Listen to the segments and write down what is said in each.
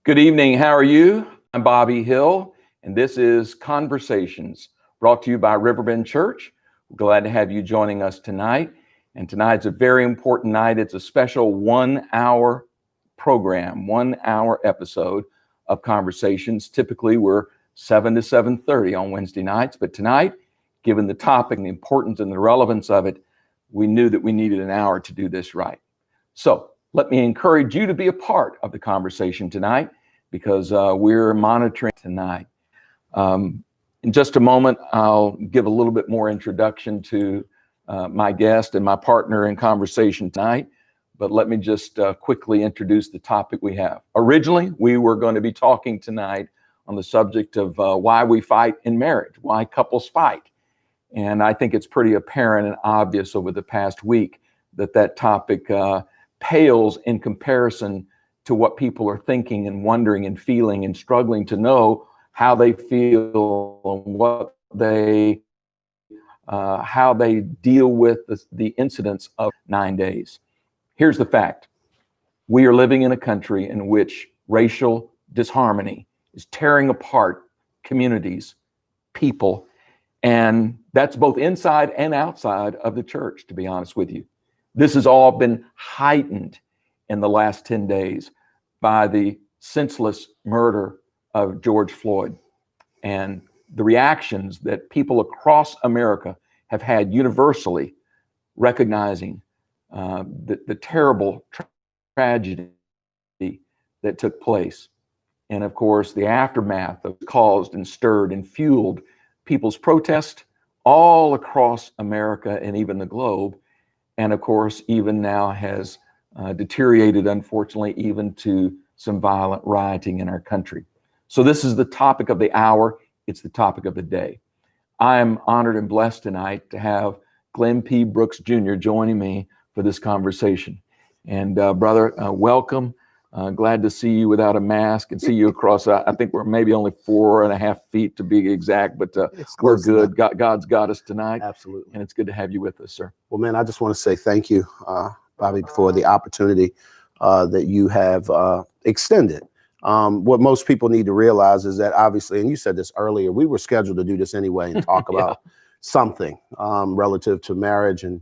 Good evening. How are you? I'm Bobby Hill, and this is Conversations, brought to you by Riverbend Church. We're glad to have you joining us tonight. And tonight's a very important night. It's a special 1 hour program, 1 hour episode of Conversations. Typically, we're 7 to 7:30 on Wednesday nights, but tonight, given the topic and the importance and the relevance of it, we knew that we needed an hour to do this right. So let me encourage you to be a part of the conversation tonight, because we're monitoring tonight. In just a moment, I'll give a little bit more introduction to my guest and my partner in conversation tonight. But let me just quickly introduce the topic we have. Originally, we were going to be talking tonight on the subject of why we fight in marriage, why couples fight. And I think it's pretty apparent and obvious over the past week that topic pales in comparison to what people are thinking and wondering and feeling and struggling to know how they feel and what they how they deal with the incidents of 9 days. Here's the fact. We are living in a country in which racial disharmony is tearing apart communities, people, and that's both inside and outside of the church, to be honest with you. This has all been heightened in the last 10 days by the senseless murder of George Floyd and the reactions that people across America have had universally, recognizing the terrible tragedy that took place. And of course, the aftermath that caused and stirred and fueled people's protest all across America and even the globe. And of course, even now has deteriorated, unfortunately, even to some violent rioting in our country. So this is the topic of the hour. It's the topic of the day. I am honored and blessed tonight to have Glenn P. Brooks Jr. joining me for this conversation. And brother, welcome. Glad to see you without a mask and see you across. I think we're maybe only 4.5 feet to be exact, but we're good. God's got us tonight. Absolutely. And it's good to have you with us, sir. Well, man, I just want to say thank you, Bobby, for the opportunity that you have extended. What most people need to realize is that obviously, and you said this earlier, we were scheduled to do this anyway and talk about something relative to marriage and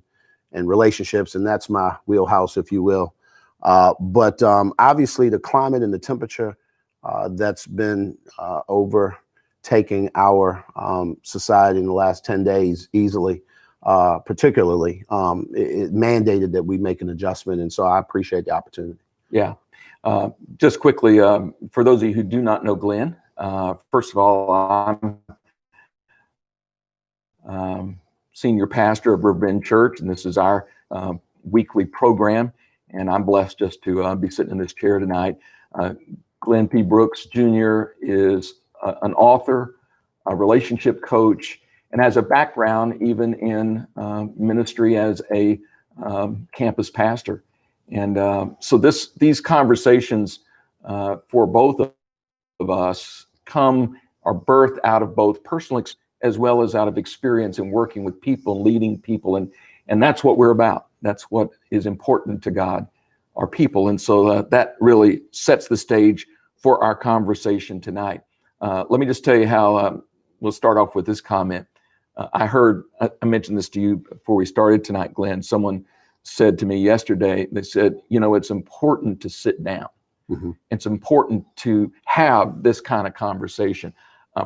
relationships. And that's my wheelhouse, if you will. But obviously the climate and the temperature that's been overtaking our society in the last 10 days easily, particularly, it mandated that we make an adjustment. And so I appreciate the opportunity. Yeah. Just quickly, for those of you who do not know Glenn, first of all, I'm senior pastor of Riverbend Church, and this is our weekly program. And I'm blessed just to be sitting in this chair tonight. Glenn P. Brooks Jr. is an author, a relationship coach, and has a background even in ministry as a campus pastor. And so these conversations for both of us are birthed out of both personal as well as out of experience in working with people and leading people. And that's what we're about. That's what is important to God, our people. And so that really sets the stage for our conversation tonight. Let me just tell you how we'll start off with this comment. I mentioned this to you before we started tonight, Glenn. Someone said to me yesterday, they said, it's important to sit down. Mm-hmm. It's important to have this kind of conversation.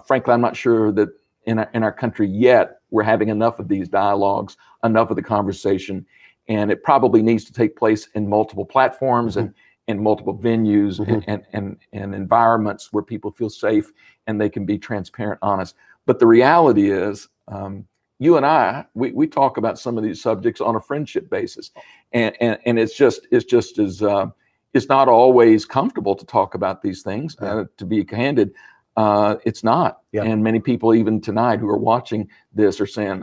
Frankly, I'm not sure that in our country yet, we're having enough of these dialogues, enough of the conversation, and it probably needs to take place in multiple platforms and in multiple venues and environments where people feel safe and they can be transparent, honest. But the reality is, you and I, we talk about some of these subjects on a friendship basis, and it's just as it's not always comfortable to talk about these things. To be candid, it's not. Yeah. And many people even tonight who are watching this are saying,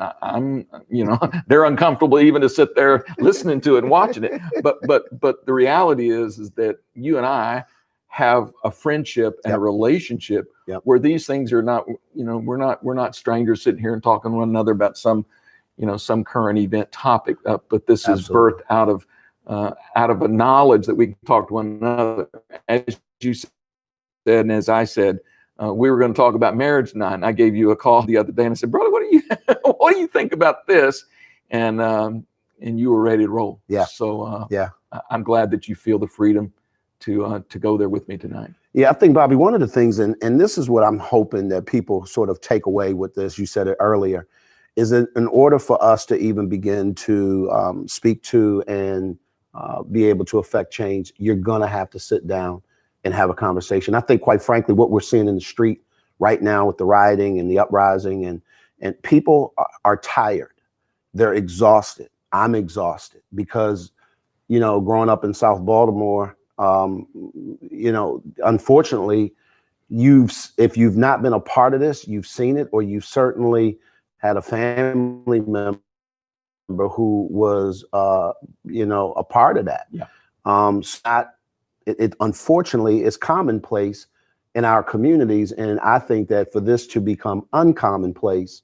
they're uncomfortable even to sit there listening to it and watching it. But the reality is that you and I have a friendship and a relationship where these things are not, we're not strangers sitting here and talking to one another about some current event topic. But this is birthed out of a knowledge that we can talk to one another. As you said, and as I said, we were going to talk about marriage tonight. And I gave you a call the other day and I said, brother, what do you think about this? And you were ready to roll. Yeah. So yeah. I'm glad that you feel the freedom to go there with me tonight. Yeah, I think, Bobby, one of the things, and this is what I'm hoping that people sort of take away with this, you said it earlier, is that in order for us to even begin to speak to and be able to affect change, you're going to have to sit down and have a conversation. I think, quite frankly, what we're seeing in the street right now with the rioting and the uprising, and people are tired. They're exhausted. I'm exhausted because, growing up in South Baltimore, unfortunately, if you've not been a part of this, you've seen it, or you've certainly had a family member who was, a part of that. Yeah. It unfortunately is commonplace in our communities. And I think that for this to become uncommonplace,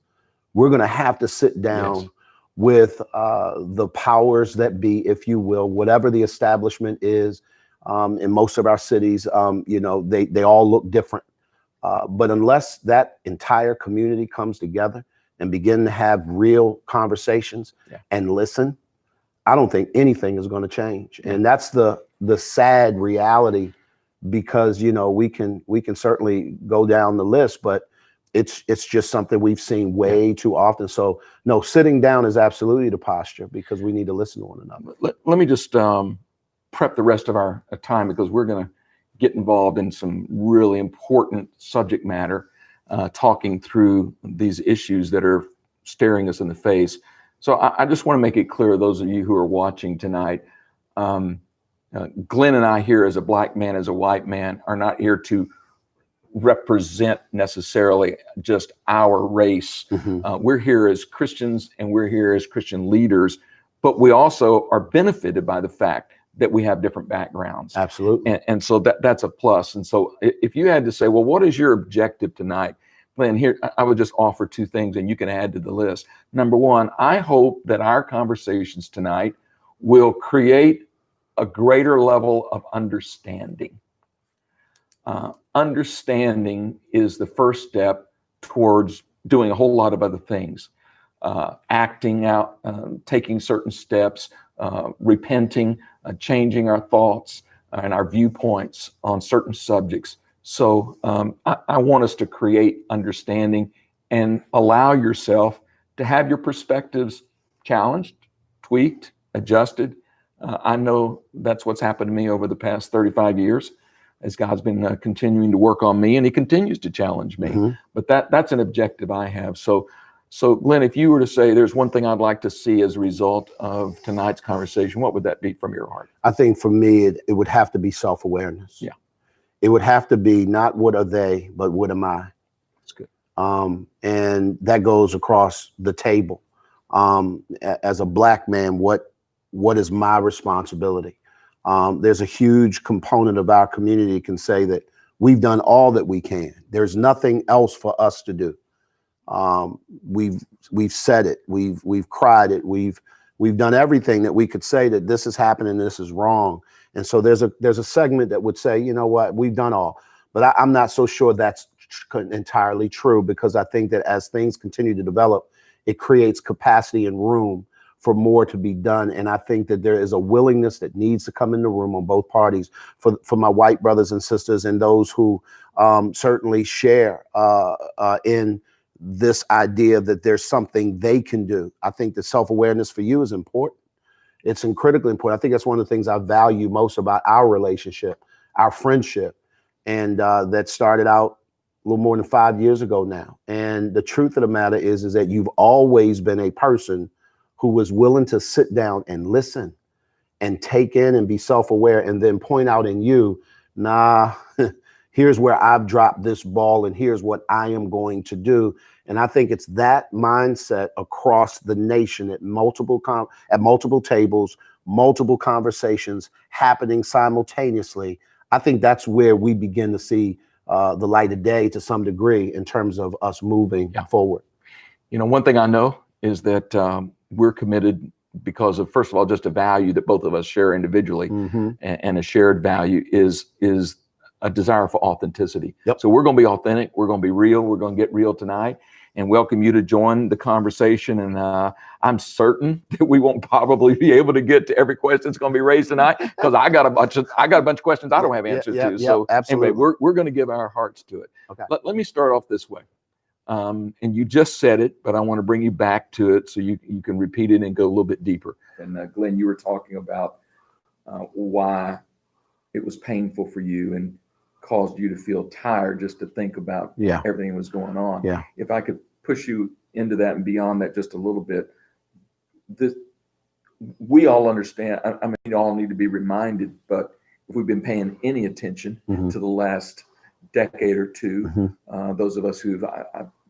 we're going to have to sit down Yes. with the powers that be, if you will, whatever the establishment is. In most of our cities, they all look different. But unless that entire community comes together and begin to have real conversations and listen, I don't think anything is going to change. And that's the sad reality, because, we can certainly go down the list, but it's just something we've seen way too often. So no, sitting down is absolutely the posture, because we need to listen to one another. Let me just prep the rest of our time, because we're going to get involved in some really important subject matter, talking through these issues that are staring us in the face. So I just want to make it clear, those of you who are watching tonight, Glenn and I here, as a black man, as a white man, are not here to represent necessarily just our race. Mm-hmm. We're here as Christians, and we're here as Christian leaders, but we also are benefited by the fact that we have different backgrounds. Absolutely. And so that's a plus. And so if you had to say, well, what is your objective tonight? Glenn, here, I would just offer two things, and you can add to the list. Number one, I hope that our conversations tonight will create a greater level of understanding. Understanding is the first step towards doing a whole lot of other things. Acting out, taking certain steps, repenting, changing our thoughts and our viewpoints on certain subjects. So I want us to create understanding and allow yourself to have your perspectives challenged, tweaked, adjusted. I know that's what's happened to me over the past 35 years, as God's been continuing to work on me, and he continues to challenge me. Mm-hmm. But that's an objective I have. So Glenn, if you were to say there's one thing I'd like to see as a result of tonight's conversation, what would that be from your heart? I think for me, it would have to be self-awareness. Yeah. It would have to be not what are they, but what am I? That's good. And that goes across the table. As a black man, what is my responsibility? There's a huge component of our community that can say that we've done all that we can. There's nothing else for us to do. We've said it. We've cried it. We've done everything that we could say that this is happening, this is wrong. And so there's a segment that would say, you know what, we've done all. But I'm not so sure that's entirely true, because I think that as things continue to develop, it creates capacity and room for more to be done. And I think that there is a willingness that needs to come in the room on both parties, for my white brothers and sisters and those who certainly share in this idea that there's something they can do. I think the self-awareness for you is important. It's critically important. I think that's one of the things I value most about our relationship, our friendship. And that started out a little more than 5 years ago now. And the truth of the matter is that you've always been a person who was willing to sit down and listen and take in and be self-aware, and then point out in you, nah, here's where I've dropped this ball, and here's what I am going to do. And I think it's that mindset across the nation at multiple tables, multiple conversations happening simultaneously. I think that's where we begin to see the light of day to some degree in terms of us moving forward. You know, one thing I know is that we're committed because of, first of all, just a value that both of us share individually, Mm-hmm. and a shared value is a desire for authenticity. Yep. So we're going to be authentic. We're going to be real. We're going to get real tonight, and welcome you to join the conversation. And I'm certain that we won't probably be able to get to every question that's going to be raised tonight, because I got a bunch of questions I don't have answers to. So absolutely. anyway, we're going to give our hearts to it. Okay. Let me start off this way. And you just said it, but I want to bring you back to it so you can repeat it and go a little bit deeper. And Glenn, you were talking about why it was painful for you and caused you to feel tired just to think about everything that was going on. Yeah. If I could push you into that and beyond that just a little bit, we all understand. I mean, you all need to be reminded, but if we've been paying any attention to the last decade or two, those of us who've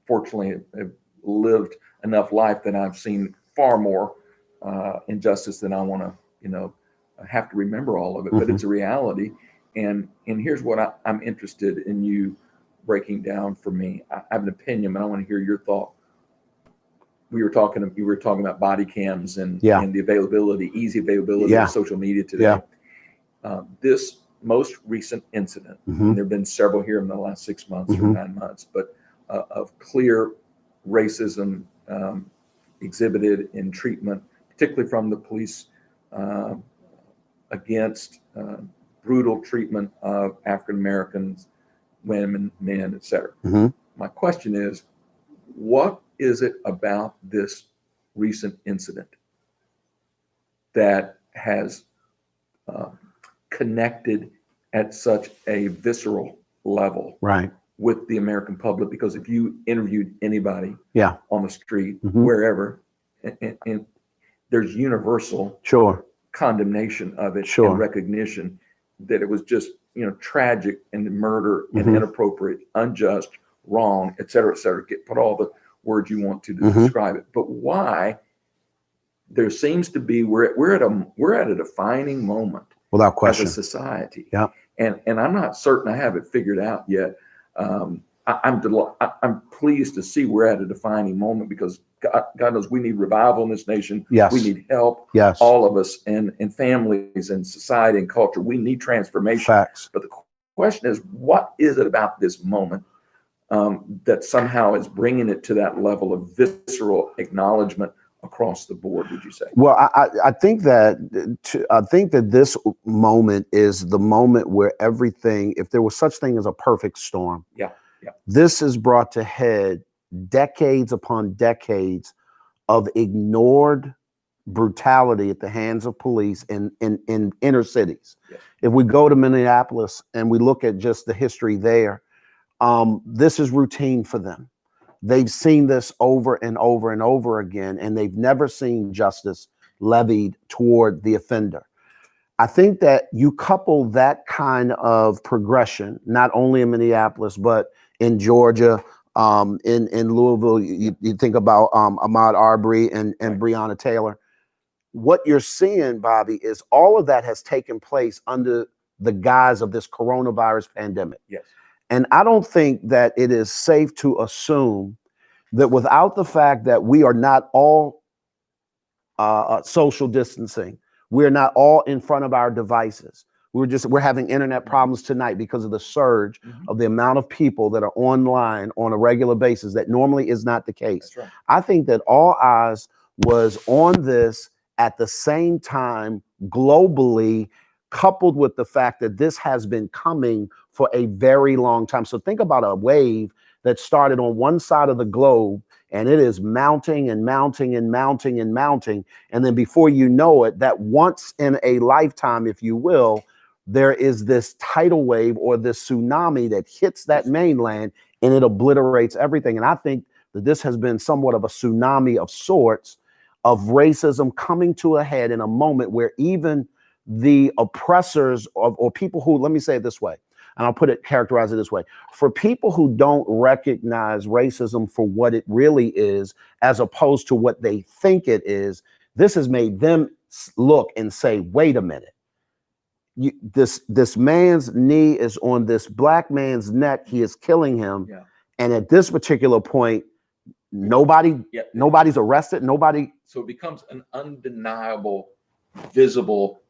fortunately have lived enough life that I've seen far more injustice than I want to, have to remember all of it, but it's a reality. And here's what I'm interested in you breaking down for me. I have an opinion, but I want to hear your thought. You were talking about body cams and the easy availability of social media today. This most recent incident, and there have been several here in the last 6 months or 9 months, but of clear racism exhibited in treatment, particularly from the police, against brutal treatment of African Americans, women, men, etc. My question is, what is it about this recent incident that has connected at such a visceral level with the American public? Because if you interviewed anybody on the street, wherever, and there's universal condemnation of it and recognition that it was just, tragic and murder and inappropriate, unjust, wrong, et cetera, et cetera. Put all the words you want to describe it. But why there seems to be, we're at a defining moment without question as a society. And I'm not certain I have it figured out yet. I'm pleased to see we're at a defining moment, because God knows we need revival in this nation. We need help. All of us, and families and society and culture. We need transformation. But the question is, what is it about this moment that somehow is bringing it to that level of visceral acknowledgement across the board, would you say? Well, I think that this moment is the moment where everything, if there was such thing as a perfect storm, this is brought to head decades upon decades of ignored brutality at the hands of police in inner cities. If we go to Minneapolis and we look at just the history there, this is routine for them. They've seen this over and over and over again, and they've never seen justice levied toward the offender. I think that you couple that kind of progression, not only in Minneapolis, but in Georgia, in Louisville, you think about Ahmaud Arbery and Breonna Taylor. What you're seeing, Bobby, is all of that has taken place under the guise of this coronavirus pandemic. And I don't think that it is safe to assume that without the fact that we are not all social distancing, we're not all in front of our devices. We're having internet problems tonight because of the surge of the amount of people that are online on a regular basis. That normally is not the case. I think that all eyes was on this at the same time globally, coupled with the fact that this has been coming for a very long time. So think about a wave that started on one side of the globe, and it is mounting and mounting and mounting and mounting. And then before you know it, that once in a lifetime, if you will, there is this tidal wave or this tsunami that hits that mainland, and it obliterates everything. And I think that this has been somewhat of a tsunami of sorts of racism coming to a head in a moment where even the oppressors or people who, let me say it this way, and I'll characterize it this way. For people who don't recognize racism for what it really is, as opposed to what they think it is, this has made them look and say, wait a minute. This man's knee is on this black man's neck. He is killing him. And at this particular point, nobody's arrested. So it becomes an undeniable, visible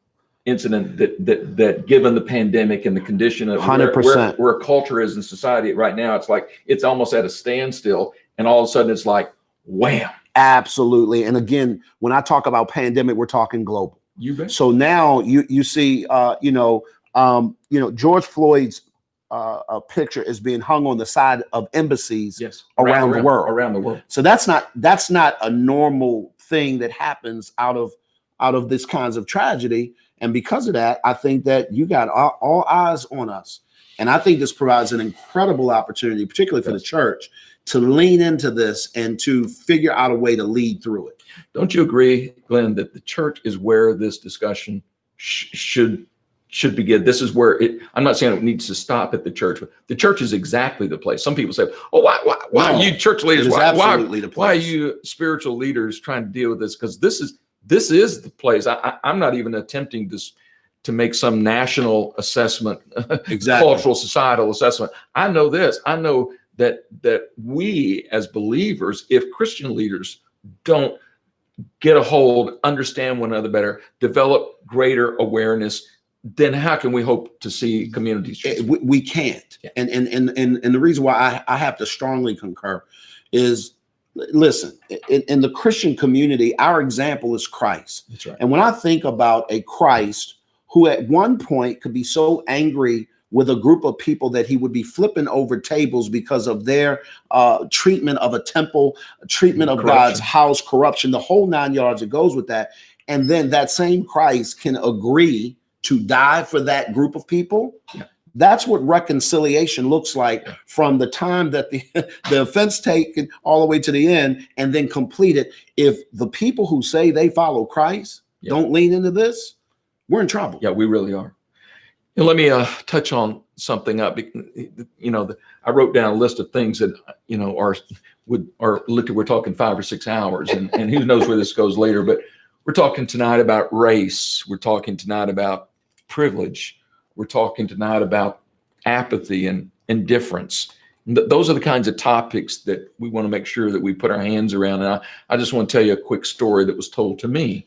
incident that given the pandemic and the condition of 100%. where a culture is in society right now, it's like it's almost at a standstill, and all of a sudden it's like wham. Absolutely. And again, when I talk about pandemic, we're talking global. You bet. So now you see George Floyd's a picture is being hung on the side of embassies around the world. So that's not a normal thing that happens out of this kinds of tragedy. And because of that, I think that you got all eyes on us. And I think this provides an incredible opportunity, particularly for the church, to lean into this and to figure out a way to lead through it. Don't you agree, Glenn, that the church is where this discussion should begin? This is where I'm not saying it needs to stop at the church, but the church is exactly the place. Some people say, oh, why are you church leaders? Why are you spiritual leaders trying to deal with this? Because this is the place. I'm not even attempting to make some national assessment, cultural, societal assessment. I know this. I know that we as believers, if Christian leaders don't get a hold, understand one another better, develop greater awareness, then how can we hope to see communities change? We can't. Yeah. And the reason why I have to strongly concur is, listen, in the Christian community, our example is Christ. That's right. And when I think about a Christ who at one point could be so angry with a group of people that he would be flipping over tables because of their treatment of a temple, treatment of God's house, corruption, the whole 9 yards that goes with that. And then that same Christ can agree to die for that group of people. Yeah. That's what reconciliation looks like from the time that the offense taken all the way to the end and then completed. If the people who say they follow Christ don't lean into this, we're in trouble. Yeah, we really are. And let me touch on something up. I wrote down a list of things that we're talking 5 or 6 hours, and who knows where this goes later. But we're talking tonight about race. We're talking tonight about privilege. We're talking tonight about apathy and indifference. Those are the kinds of topics that we want to make sure that we put our hands around. And I just want to tell you a quick story that was told to me.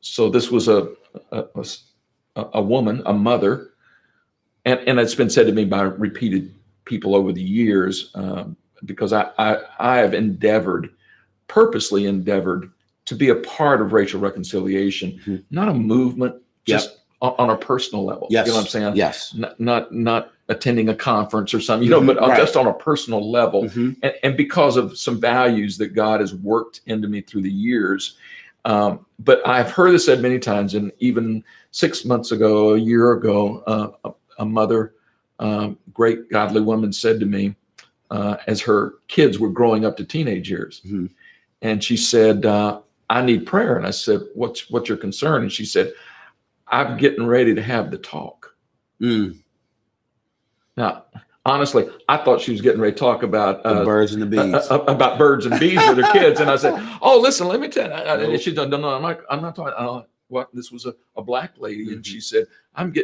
So this was a woman, a mother, and it's been said to me by repeated people over the years, because I have purposely endeavored to be a part of racial reconciliation, not a movement, just on a personal level. Yes. You know what I'm saying? Yes. Not attending a conference or something, but just on a personal level. And because of some values that God has worked into me through the years. But I've heard this said many times, and even 6 months ago, a year ago, a mother, great godly woman, said to me, as her kids were growing up to teenage years, and she said, "I need prayer." And I said, "What's your concern?" And she said, "I'm getting ready to have the talk." Now, honestly, I thought she was getting ready to talk about the birds and the bees, about birds and bees with her kids. And I said, "Oh, listen, let me tell you." And she said, "No, I'm not talking." What? This was a black lady, and she said,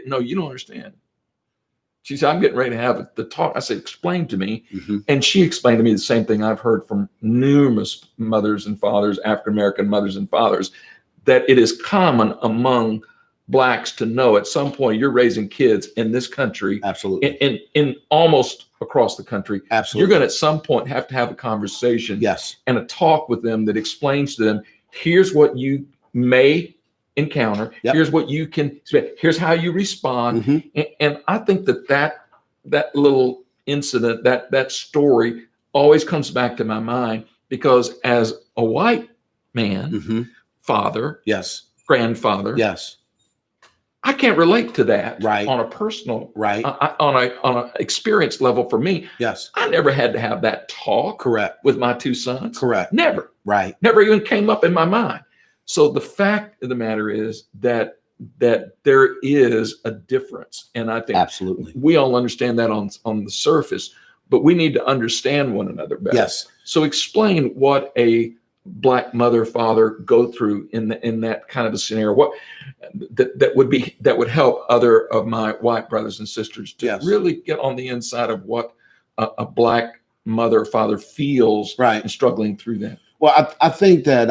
"No, you don't understand." She said, "I'm getting ready to have the talk." I said, "Explain to me." And she explained to me the same thing I've heard from numerous mothers and fathers, African-American mothers and fathers, that it is common among Blacks to know at some point you're raising kids in this country, absolutely, in almost across the country. Absolutely, you're going to at some point have to have a conversation, and a talk with them that explains to them, here's what you may encounter, here's what you can, here's how you respond. And I think that little incident, that story always comes back to my mind, because as a white man, father, grandfather, I can't relate to that on a personal, on a experience level for me. I never had to have that talk with my two sons. Never. Never even came up in my mind. So the fact of the matter is that there is a difference. And I think absolutely we all understand that on the surface, but we need to understand one another better. So explain what a Black mother, father go through in that kind of a scenario. What that would help other of my white brothers and sisters to really get on the inside of what a Black mother, father feels and struggling through that. Well, I think that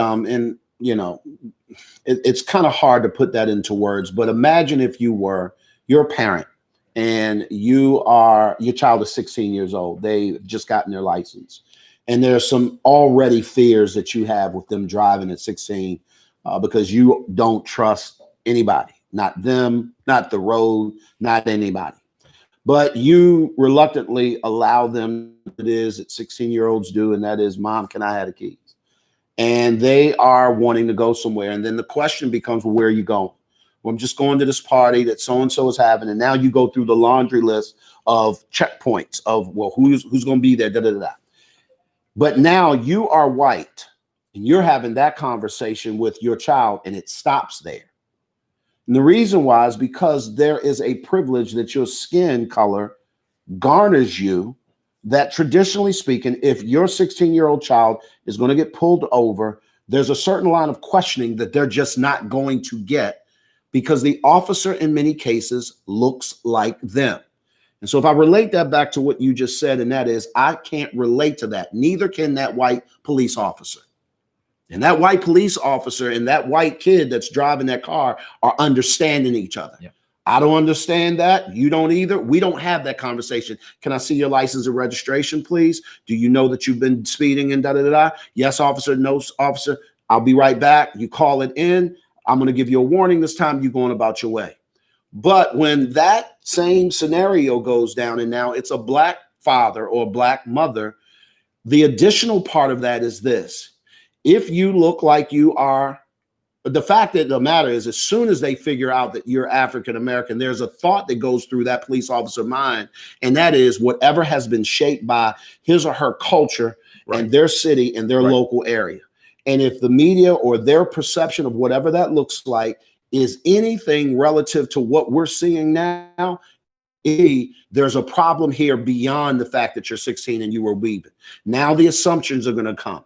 it's kind of hard to put that into words, but imagine if you're a parent and your child is 16 years old. They've just gotten their license. And there's some already fears that you have with them driving at 16 because you don't trust anybody, not them, not the road, not anybody. But you reluctantly allow them, it is that 16-year-olds do, and that is, Mom, can I have the keys? And they are wanting to go somewhere. And then the question becomes, well, where are you going? Well, I'm just going to this party that so-and-so is having. And now you go through the laundry list of checkpoints of, well, who's going to be there, da, da, da, da. But now you are white and you're having that conversation with your child and it stops there. And the reason why is because there is a privilege that your skin color garners you, that traditionally speaking, if your 16-year-old child is going to get pulled over, there's a certain line of questioning that they're just not going to get because the officer in many cases looks like them. And so if I relate that back to what you just said, and that is, I can't relate to that. Neither can that white police officer. And that white police officer and that white kid that's driving that car are understanding each other. Yeah. I don't understand that. You don't either. We don't have that conversation. Can I see your license and registration, please? Do you know that you've been speeding and da-da-da-da? Yes, officer. No, officer. I'll be right back. You call it in. I'm going to give you a warning this time. You're going about your way. But when that same scenario goes down and now it's a black father or black mother, the additional part of that is this. If you look like you are, the fact that the matter is, as soon as they figure out that you're African-American, there's a thought that goes through that police officer mind. And that is whatever has been shaped by his or her culture and their city and their local area. And if the media or their perception of whatever that looks like is anything relative to what we're seeing now, there's a problem here beyond the fact that you're 16 and you were weaving. Now the assumptions are going to come.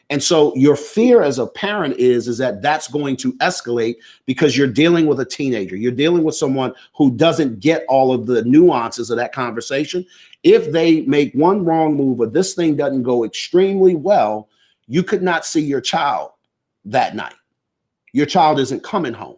And so your fear as a parent is that that's going to escalate because you're dealing with a teenager. You're dealing with someone who doesn't get all of the nuances of that conversation. If they make one wrong move or this thing doesn't go extremely well, you could not see your child that night. Your child isn't coming home.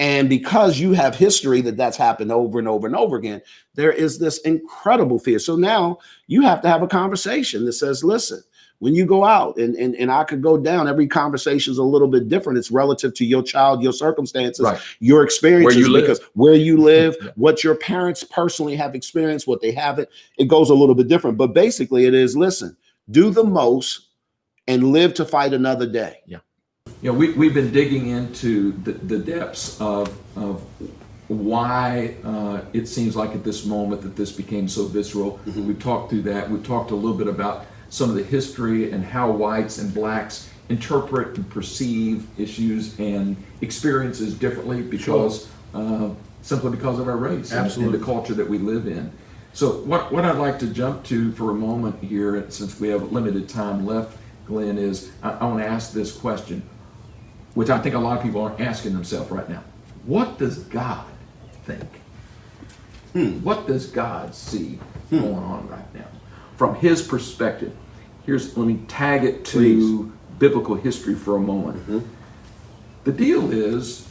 And because you have history that's happened over and over and over again, there is this incredible fear. So now you have to have a conversation that says, listen, when you go out and I could go down, every conversation is a little bit different. It's relative to your child, your circumstances, your experiences, where you live, what your parents personally have experienced, what they haven't. It goes a little bit different. But basically it is, listen, do the most and live to fight another day. Yeah. You know, we've been digging into the depths of why it seems like at this moment that this became so visceral. Mm-hmm. We've talked through that. We've talked a little bit about some of the history and how whites and blacks interpret and perceive issues and experiences differently because simply because of our race and the culture that we live in. So what I'd like to jump to for a moment here, since we have limited time left, Glenn, is I want to ask this question, which I think a lot of people aren't asking themselves right now. What does God think? What does God see going on right now? From his perspective, let me tag it to biblical history for a moment. Mm-hmm. The deal is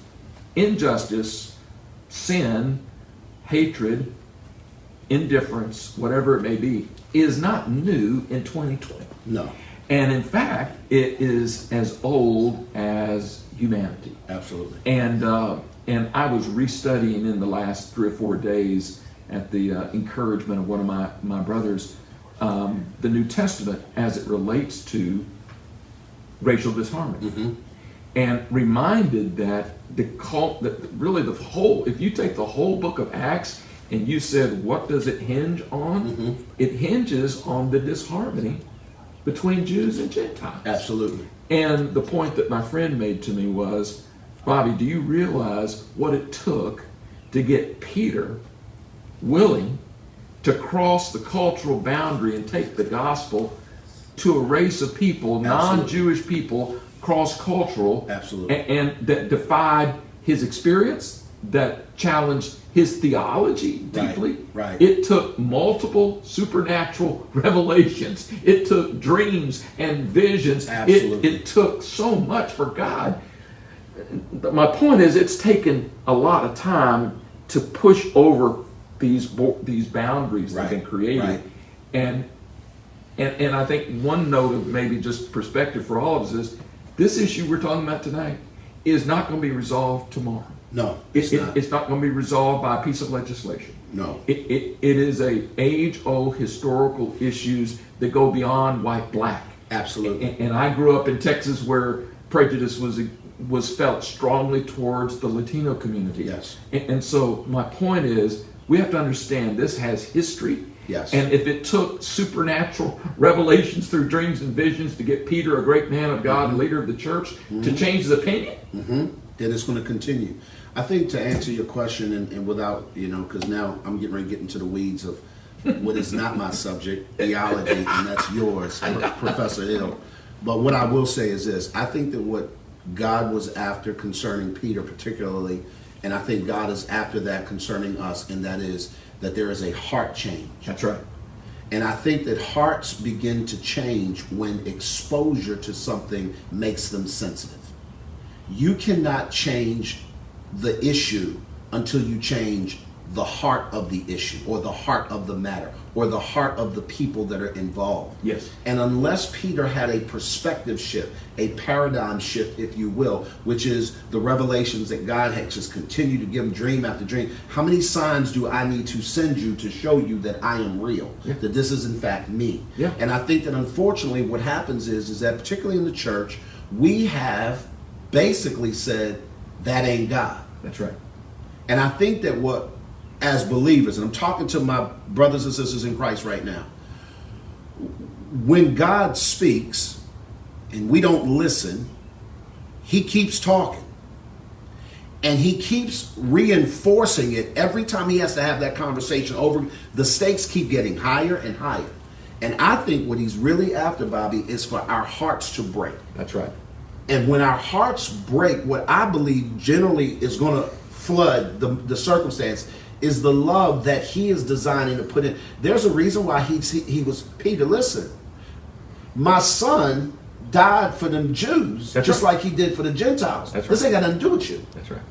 injustice, sin, hatred, indifference, whatever it may be, is not new in 2020. No. And in fact, it is as old as humanity. Absolutely. And I was restudying in the last 3 or 4 days at the encouragement of one of my brothers, the New Testament as it relates to racial disharmony. Mm-hmm. And reminded that if you take the whole book of Acts and you said, what does it hinge on? Mm-hmm. It hinges on the disharmony between Jews and Gentiles. Absolutely. And the point that my friend made to me was, Bobby, do you realize what it took to get Peter willing to cross the cultural boundary and take the gospel to a race of people, non-Jewish people, cross-cultural, and that defied his experience, that challenged his theology deeply. Right. It took multiple supernatural revelations. It took dreams and visions. It took so much for God my point is, it's taken a lot of time to push over these boundaries that have been created. Right. And I think one note of maybe just perspective for all of us is, this issue we're talking about tonight is not going to be resolved tomorrow. No, it's not going to be resolved by a piece of legislation. No. It is a age-old historical issues that go beyond white-black. Absolutely. And I grew up in Texas, where prejudice was felt strongly towards the Latino community. Yes. And so my point is, we have to understand this has history. Yes. And if it took supernatural revelations through dreams and visions to get Peter, a great man of God and leader of the church, to change his opinion, then it's going to continue. I think, to answer your question, and without, because now I'm getting ready to get into the weeds of what is not my subject, theology, and that's yours, Professor Hill. But what I will say is this: I think that what God was after concerning Peter particularly, and I think God is after that concerning us, and that is that there is a heart change. that's right. And I think that hearts begin to change when exposure to something makes them sensitive. You cannot change the issue until you change the heart of the issue, or the heart of the matter, or the heart of the people that are involved. Yes. And unless Peter had a perspective shift, a paradigm shift, if you will, which is the revelations that God had just continued to give him dream after dream. How many signs do I need to send you to show you that I am real, that this is in fact me? Yeah. And I think that unfortunately what happens is that particularly in the church, we have basically said, that ain't God. That's right. And I think that what, as believers, and I'm talking to my brothers and sisters in Christ right now, when God speaks and we don't listen, he keeps talking. And he keeps reinforcing it every time he has to have that conversation over. The stakes keep getting higher and higher. And I think what he's really after, Bobby, is for our hearts to break. That's right. And when our hearts break, what I believe generally is going to flood the circumstance is the love that he is designing to put in. There's a reason why he was, Peter, listen, my son died for them Jews, That's just right. like he did for the Gentiles. That's This right. ain't got nothing to do with you. That's right.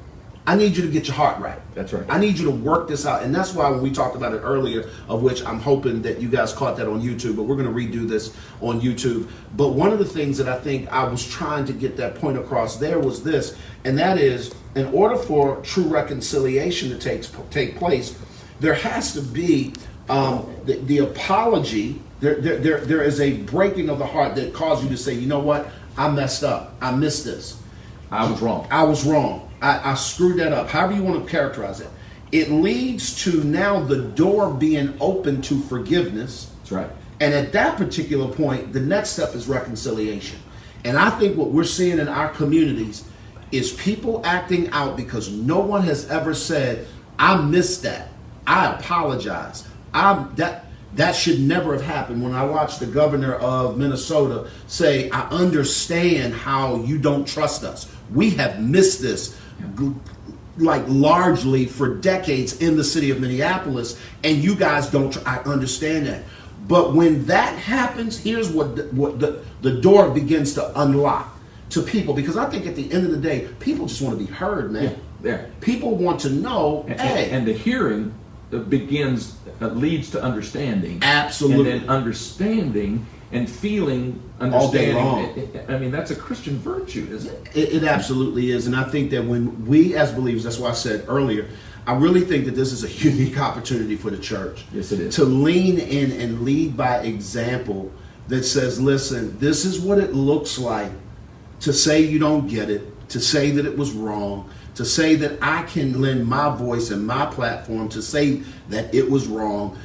I need you to get your heart right. That's right. I need you to work this out. And that's why when we talked about it earlier, of which I'm hoping that you guys caught that on YouTube, but we're going to redo this on YouTube. But one of the things that I think I was trying to get that point across there was this, and that is, in order for true reconciliation to take place, there has to be the apology. There is a breaking of the heart that causes you to say, you know what, I messed up. I missed this. I was wrong. I was wrong. I screwed that up. However you want to characterize it. It leads to now the door being open to forgiveness. That's right. And at that particular point, the next step is reconciliation. And I think what we're seeing in our communities is people acting out because no one has ever said, I missed that. I apologize. That should never have happened. When I watched the governor of Minnesota say, I understand how you don't trust us. We have missed this like largely for decades in the city of Minneapolis, and you guys don't, I understand that. But when that happens, here's what the door begins to unlock to people, because I think at the end of the day, people just want to be heard, man. Yeah. People want to know, hey. And the hearing leads to understanding. Absolutely. And then understanding and feeling All day understanding. long. I mean, that's a Christian virtue, isn't it? It absolutely is. And I think that when we as believers, that's why I said earlier, I really think that this is a unique opportunity for the church. Yes, it is. To lean in and lead by example that says, listen, this is what it looks like to say you don't get it, to say that it was wrong, to say that I can lend my voice and my platform to say that it was wrong.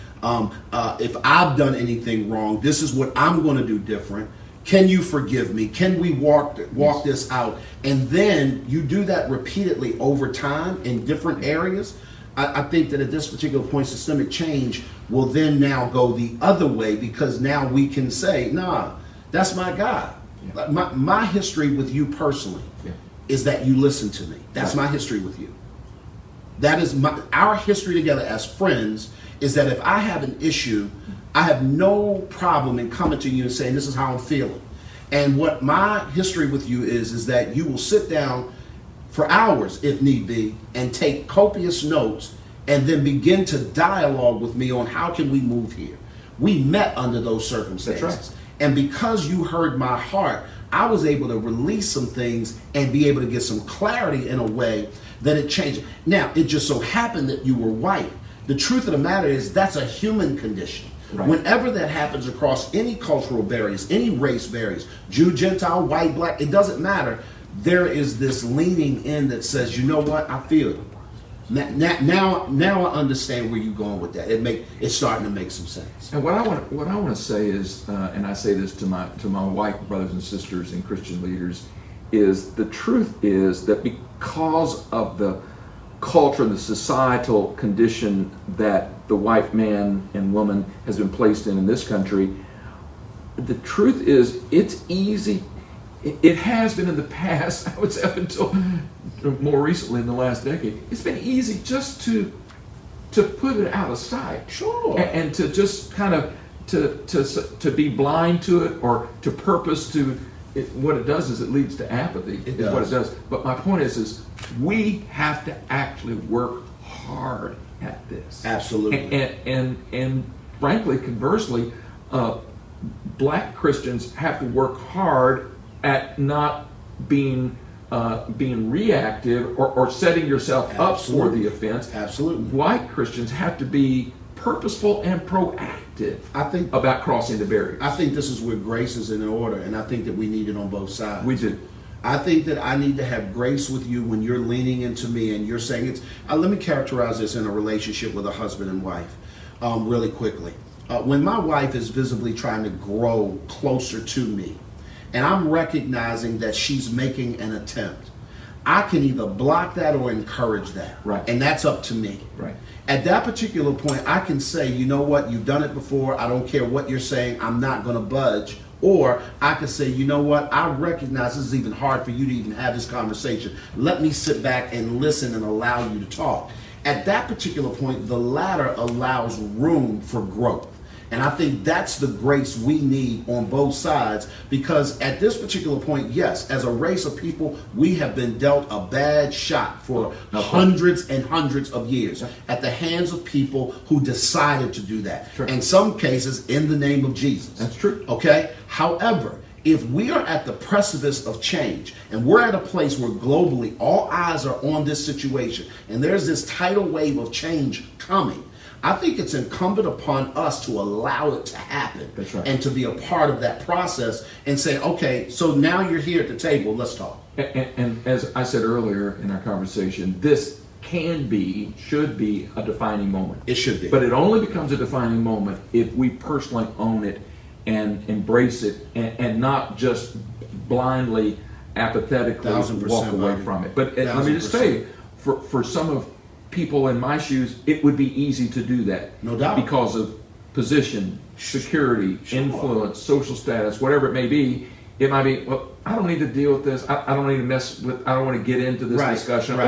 If I've done anything wrong, this is what I'm going to do different. Can you forgive me? Can we walk this out? And then you do that repeatedly over time in different areas. I think that at this particular point, systemic change will then now go the other way, because now we can say, nah, that's my God. Yeah. My history with you personally is that you listen to me. That's my history with you. That is our history together as friends, is that if I have an issue, I have no problem in coming to you and saying, this is how I'm feeling. And what my history with you is that you will sit down for hours if need be, and take copious notes, and then begin to dialogue with me on how can we move here. We met under those circumstances. That's right. And because you heard my heart, I was able to release some things and be able to get some clarity in a way that it changed. Now, it just so happened that you were white. The truth of the matter is that's a human condition. Right. Whenever that happens across any cultural barriers, any race barriers, Jew, Gentile, white, black, it doesn't matter. There is this leaning in that says, you know what, I feel you. Now I understand where you're going with that. It's starting to make some sense. And what I want to say is, and I say this to my white brothers and sisters and Christian leaders, is the truth is that because of the culture and the societal condition that the white man and woman has been placed in this country, the truth is it's easy. It has been in the past, I would say up until more recently in the last decade, it's been easy just to put it out of sight. Sure. And to just kind of to be blind to it, or to purpose to it. What it does is it leads to apathy. It is what it does. does. But my point is we have to actually work hard at this. Absolutely. And frankly, conversely, black Christians have to work hard at not being reactive or setting yourself up for the offense. Absolutely. White Christians have to be purposeful and proactive, I think, about crossing the barriers. I think this is where grace is in order, and I think that we need it on both sides. We do. I think that I need to have grace with you when you're leaning into me and you're saying it's. Let me characterize this in a relationship with a husband and wife, really quickly. When my wife is visibly trying to grow closer to me, and I'm recognizing that she's making an attempt, I can either block that or encourage that. Right. And that's up to me. Right. At that particular point, I can say, you know what, you've done it before. I don't care what you're saying. I'm not going to budge. Or I could say, you know what, I recognize this is even hard for you to even have this conversation. Let me sit back and listen and allow you to talk. At that particular point, the latter allows room for growth. And I think that's the grace we need on both sides, because at this particular point, yes, as a race of people, we have been dealt a bad shot for hundreds and hundreds of years at the hands of people who decided to do that. Sure. In some cases, in the name of Jesus. That's true. Okay? However, if we are at the precipice of change and we're at a place where globally all eyes are on this situation and there's this tidal wave of change coming, I think it's incumbent upon us to allow it to happen. That's right. And to be a part of that process and say, okay, so now you're here at the table, let's talk. And as I said earlier in our conversation, this should be a defining moment. It should be. But it only becomes a defining moment if we personally own it and embrace it, and not just blindly, apathetically 1000%, walk away Bobby. from it. But let me just say, for some of people in my shoes, it would be easy to do that. No doubt. Because of position, security, Sure. influence, social status, whatever it may be. It might be, well, I don't need to deal with this. I don't need to mess with, I don't want to get into this discussion,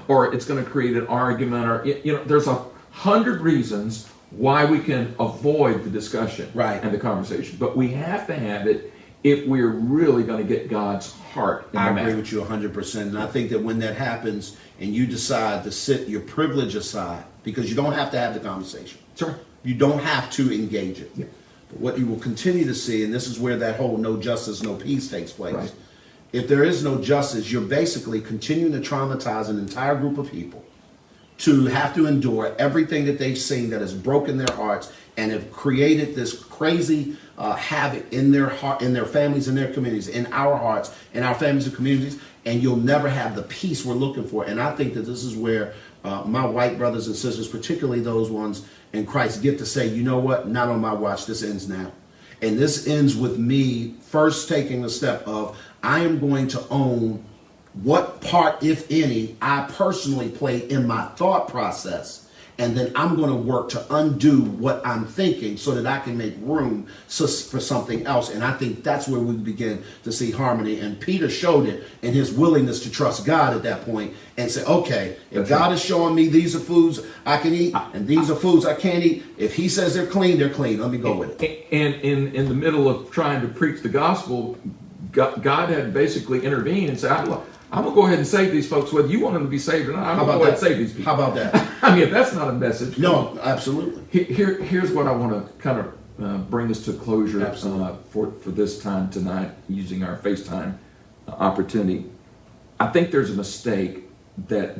or it's going to create an argument, or, there's 100 reasons why we can avoid the discussion and the conversation. But we have to have it if we're really going to get God's heart in the matter. I agree with you 100%. And I think that when that happens and you decide to sit your privilege aside, because you don't have to have the conversation. Sure. You don't have to engage it. Yeah. But what you will continue to see, and this is where that whole no justice, no peace takes place. Right. If there is no justice, you're basically continuing to traumatize an entire group of people to have to endure everything that they've seen that has broken their hearts and have created this crazy havoc in their heart, in their families, in their communities, in our hearts, in our families and communities, and you'll never have the peace we're looking for. And I think that this is where my white brothers and sisters, particularly those ones in Christ, get to say, you know what, not on my watch, this ends now. And this ends with me first taking the step of, I am going to own what part, if any, I personally played in my thought process. And then I'm going to work to undo what I'm thinking so that I can make room for something else. And I think that's where we begin to see harmony. And Peter showed it in his willingness to trust God at that point and say, okay, if God is showing me these are foods I can eat and these are foods I can't eat, if he says they're clean, they're clean. Let me go with it. And in the middle of trying to preach the gospel, God had basically intervened and said, I'm going to go ahead and save these folks, whether you want them to be saved or not. I'm going to go ahead and save these people. How about that? I mean, if that's not a message. No, absolutely. Here's what I want to kind of bring us to closure for this time tonight, using our FaceTime opportunity. I think there's a mistake that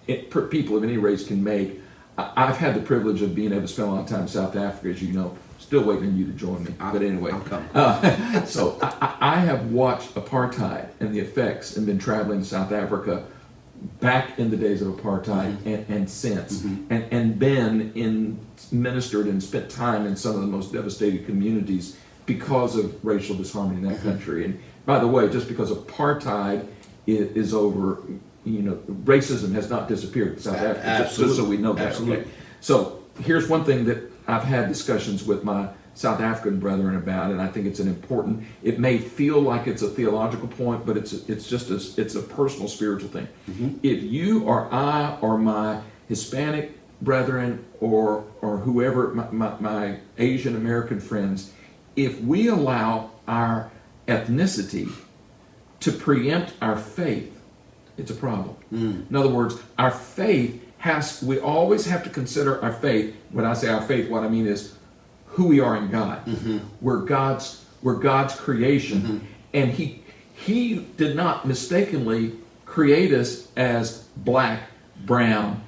people of any race can make. I've had the privilege of being able to spend a lot of time in South Africa, as you know. Still waiting on you to join me. But anyway, so I have watched apartheid and the effects, and been traveling to South Africa back in the days of apartheid and since, and been ministered and spent time in some of the most devastated communities because of racial disharmony in that country. And by the way, just because apartheid is over, racism has not disappeared in South Africa. Just so we know that. Okay? So here's one thing that I've had discussions with my South African brethren about, and I think it's it may feel like it's a theological point, but it's a personal spiritual thing. If you or I or my Hispanic brethren or whoever, my Asian American friends, if we allow our ethnicity to preempt our faith, it's a problem. In other words, our faith we always have to consider our faith. When I say our faith, what I mean is who we are in God. We're God's creation, and He did not mistakenly create us as black, brown.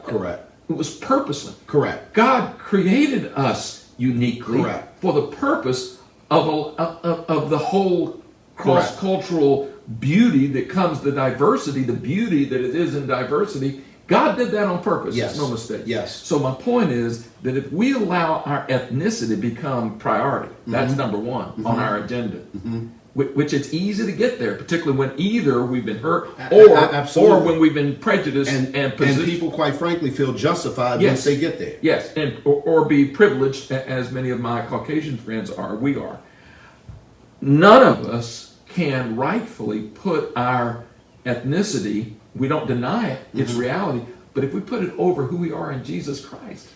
Correct. It was purposely. Correct. God created us uniquely. Correct. For the purpose of the whole cross-cultural beauty that comes, the diversity, the beauty that it is in diversity. God did that on purpose. Yes. It's no mistake. Yes. So my point is that if we allow our ethnicity to become priority, that's number one on our agenda, which it's easy to get there, particularly when either we've been hurt or when we've been prejudiced and people, quite frankly, feel justified once they get there. Yes, or be privileged, as many of my Caucasian friends are. We are. None of us can rightfully put our ethnicity. We don't deny it, it's reality, but if we put it over who we are in Jesus Christ,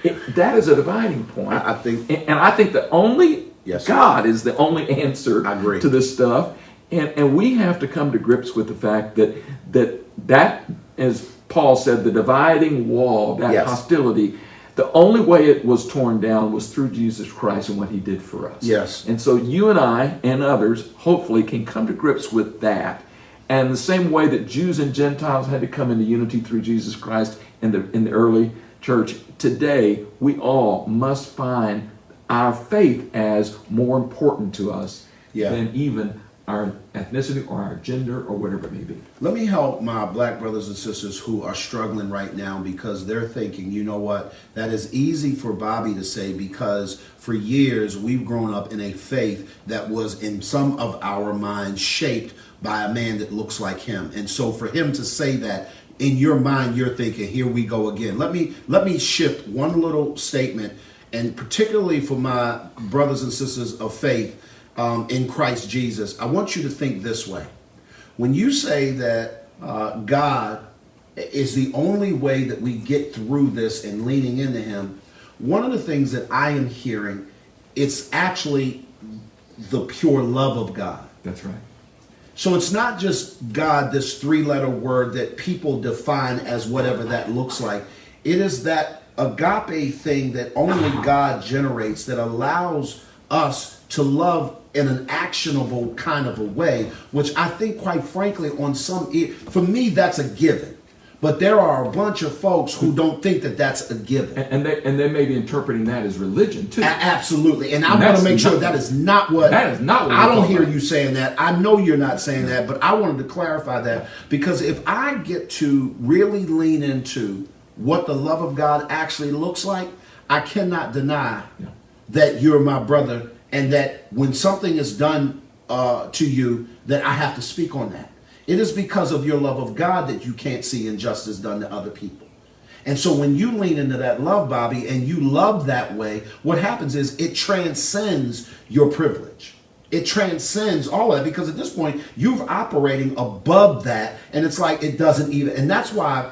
that is a dividing point. I think, and I think that only God is the only answer to this stuff, and we have to come to grips with the fact that as Paul said, the dividing wall, that hostility, the only way it was torn down was through Jesus Christ and what He did for us. Yes. And so you and I and others hopefully can come to grips with that. And the same way that Jews and Gentiles had to come into unity through Jesus Christ in the early church, today we all must find our faith as more important to us than even our ethnicity or our gender or whatever it may be. Let me help my black brothers and sisters who are struggling right now, because they're thinking, you know what, that is easy for Bobby to say, because for years we've grown up in a faith that was in some of our minds shaped by a man that looks like him. And so for him to say that, in your mind you're thinking, here we go again. Let me shift one little statement, and particularly for my brothers and sisters of faith in Christ Jesus, I want you to think this way. When you say that God is the only way that we get through this and leaning into Him, one of the things that I am hearing, it's actually the pure love of God. That's right. So it's not just God, this three-letter word that people define as whatever that looks like. It is that agape thing that only God generates, that allows us to love in an actionable kind of a way, which I think, quite frankly, for me, that's a given. But there are a bunch of folks who don't think that that's a given. And they may be interpreting that as religion, too. Absolutely. And I want to make sure that is not what... That is not what I don't hear you saying that. I know you're not saying that, but I wanted to clarify that. Because if I get to really lean into what the love of God actually looks like, I cannot deny that you're my brother, and that when something is done to you, that I have to speak on that. It is because of your love of God that you can't see injustice done to other people. And so when you lean into that love, Bobby, and you love that way, what happens is it transcends your privilege. It transcends all of that, because at this point, you're operating above that, and it's like it doesn't even... And that's why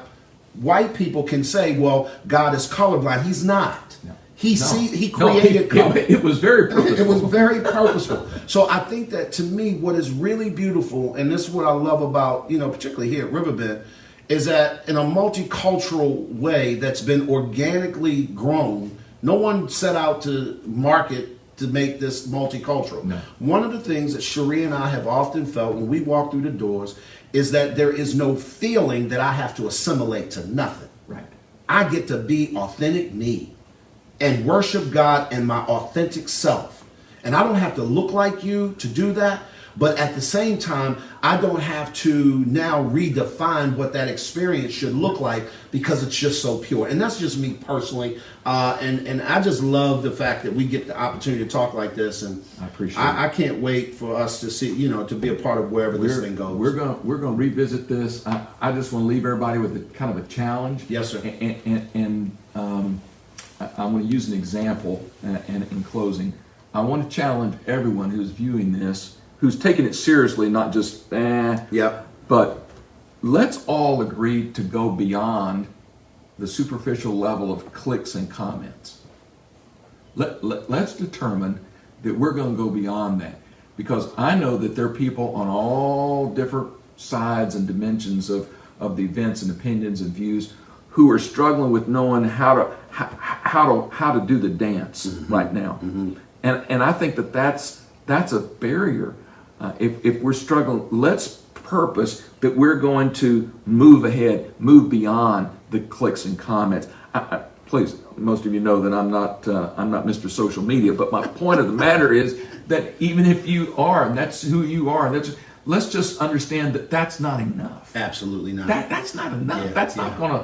white people can say, well, God is colorblind. He's not. No. He created color. It was very purposeful. It was very purposeful. So I think that, to me, what is really beautiful, and this is what I love about, particularly here at Riverbend, is that in a multicultural way that's been organically grown, no one set out to market to make this multicultural. No. One of the things that Cherie and I have often felt when we walk through the doors is that there is no feeling that I have to assimilate to nothing. Right. I get to be authentic me and worship God in my authentic self. And I don't have to look like you to do that. But at the same time, I don't have to now redefine what that experience should look like because it's just so pure. And that's just me personally. And I just love the fact that we get the opportunity to talk like this. And I appreciate it. I can't wait for us to see, to be a part of wherever this thing goes. We're gonna revisit this. I just want to leave everybody with a kind of a challenge. Yes, sir. And I want to use an example. And in closing, I want to challenge everyone who's viewing this, who's taking it seriously, not just Yep. but let's all agree to go beyond the superficial level of clicks and comments. Let's determine that we're going to go beyond that, because I know that there are people on all different sides and dimensions of the events and opinions and views who are struggling with knowing how to do the dance right now. And I think that's a barrier. If we're struggling, let's purpose that we're going to move ahead, move beyond the clicks and comments. Please, most of you know that I'm not Mr. Social Media, but my point of the matter is that even if you are, and that's who you are, and let's just understand that that's not enough. Absolutely not. That's not enough.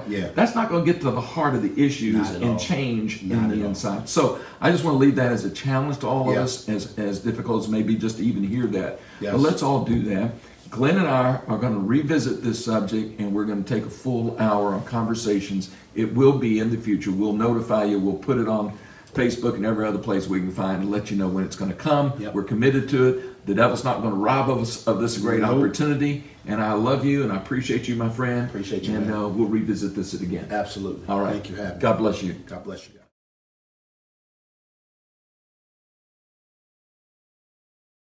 Yeah, that's not gonna get to the heart of the issues and change in the inside. So I just want to leave that as a challenge to all of us, as difficult as it may be just to even hear that. Yes. But let's all do that. Glenn and I are going to revisit this subject, and we're going to take a full hour on conversations. It will be in the future. We'll notify you. We'll put it on Facebook and every other place we can find and let you know when it's going to come. Yep. We're committed to it. The devil's not going to rob us of this great opportunity. And I love you, and I appreciate you, my friend. Appreciate you, and man. we'll revisit this again. Absolutely. All right. Thank you for having me. God bless you. God bless you.